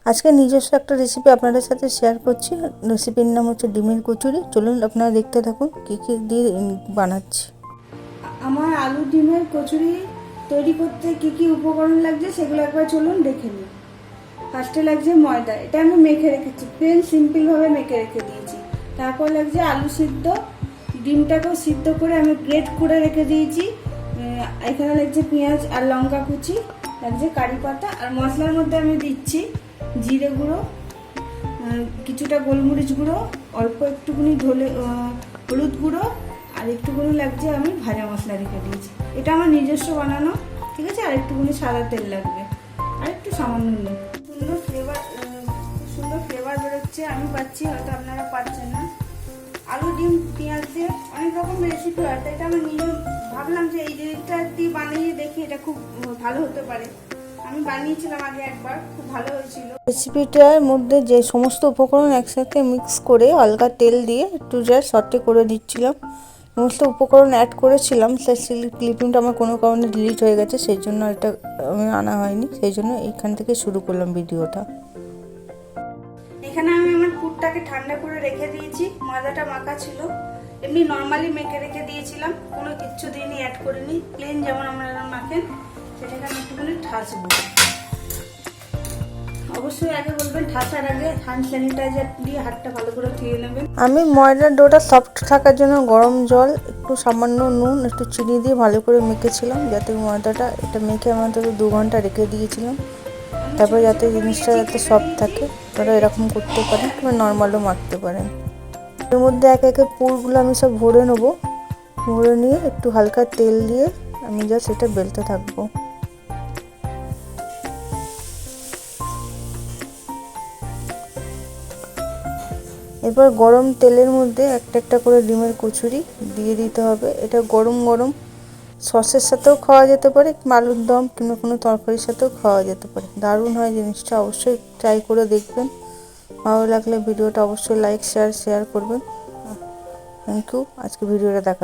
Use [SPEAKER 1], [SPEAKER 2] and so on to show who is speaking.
[SPEAKER 1] আজকে নিজস্ব একটা রেসিপি আপনাদের সাথে শেয়ার করছি। রেসিপির নাম হচ্ছে ডিমের কচুরি। চলুন আপনারা দেখতে থাকুন কী কী দিয়ে বানাচ্ছি।
[SPEAKER 2] আমার আলু ডিমের কচুরি তৈরি করতে কী কী উপকরণ লাগছে সেগুলো একবার চলুন দেখে নিই। ফার্স্টে লাগছে ময়দা, এটা আমি মেখে রেখেছি, প্লেন সিম্পলভাবে মেখে রেখে দিয়েছি। তারপর লাগছে আলু সিদ্ধ, ডিমটাকেও সিদ্ধ করে আমি গ্রেট করে রেখে দিয়েছি। এখানে লাগছে পেঁয়াজ আর লঙ্কা কুচি, লাগছে কারি পাতা, আর মশলার মধ্যে আমি দিচ্ছি জিরে গুঁড়ো, কিছুটা গোলমরিচ গুঁড়ো, অল্প একটুখানি হলুদ গুঁড়ো, আর একটুখানি লাগছে আমি ভাজা মশলা রেখে দিয়েছি। এটা আমার নিজস্ব বানানো, ঠিক আছে। আর একটুখানি সাদা তেল লাগবে, আর একটু সামান্য নুন। সুন্দর ফ্লেভার বেরোচ্ছে, আমি পাচ্ছি, হয়তো আপনারা পাচ্ছেন না। আলু ডিম পেঁয়াজ দিয়ে অনেক রকম রেসিপি হয়, তাই এটা আমি নিজে ভাবলাম যে এই জিনিসটা দিয়ে বানিয়ে দেখি, এটা খুব ভালো হতে পারে। আমি বানিয়েছিলাম আগে একবার, খুব ভালো হয়েছিল।
[SPEAKER 1] রেসিপিটার মধ্যে যে সমস্ত উপকরণ একসাথে মিক্স করে হালকা তেল দিয়ে একটু জাস্ট সটে করে দিচ্ছিলাম। সমস্ত উপকরণ অ্যাড করেছিলাম, সেই ক্লিপিংটা আমার কোনো কারণে ডিলিট হয়ে গেছে, সেই জন্য এটা আমি আনা হয়নি, সেই জন্য এইখান থেকে শুরু করলাম ভিডিওটা।
[SPEAKER 2] এখানে আমি আমার পুরটাকে ঠান্ডা করে রেখে দিয়েছি। ময়দাটা মাখা ছিল, এমনি নর্মালি মেখে রেখে দিয়েছিলাম, কোনো কিচ্ছু দিনই অ্যাড করিনি, প্লেন যেমন আপনারা মাখেন সেটাকে আমি একটুখানি ঠাসবো। অবশ্যই আগে বলবেন ঠাসার আগে হ্যান্ড স্যানিটাইজার দিয়ে হাতটা ভালো করে ধুয়ে নেবেন।
[SPEAKER 1] আমি ময়দার ডোটা সফট থাকার জন্য গরম জল, একটু সামান্য নুন, একটু চিনি দিয়ে ভালো করে মেখেছিলাম, যাতে ময়দাটা এটা মেখে আমার 2 ঘন্টা রেখে দিয়েছিলাম। তারপর যাতে জিনিসটা যাতে সফট থাকে, আপনারা এরকম করতে পারেন, কিংবা নর্মালও মাখতে পারেন। এর মধ্যে একে একে পুরগুলো আমি সব ভরে নেবো। ভরে নিয়ে একটু হালকা তেল দিয়ে আমি জাস্ট এটা বেলতে থাকবো। এরপর গরম তেলের মধ্যে একটা একটা করে ডিমের কচুরি দিয়ে দিতে হবে। এটা গরম গরম সসের সাথেও খাওয়া যেতে পারে, আলুর দম কিংবা কোনো তরকারির সাথেও খাওয়া যেতে পারে। দারুণ হয় জিনিসটা, অবশ্যই ট্রাই করে দেখবেন। ভালো লাগলে ভিডিওটা অবশ্যই লাইক শেয়ার করবেন। Thank you. আজকে ভিডিওটা দেখা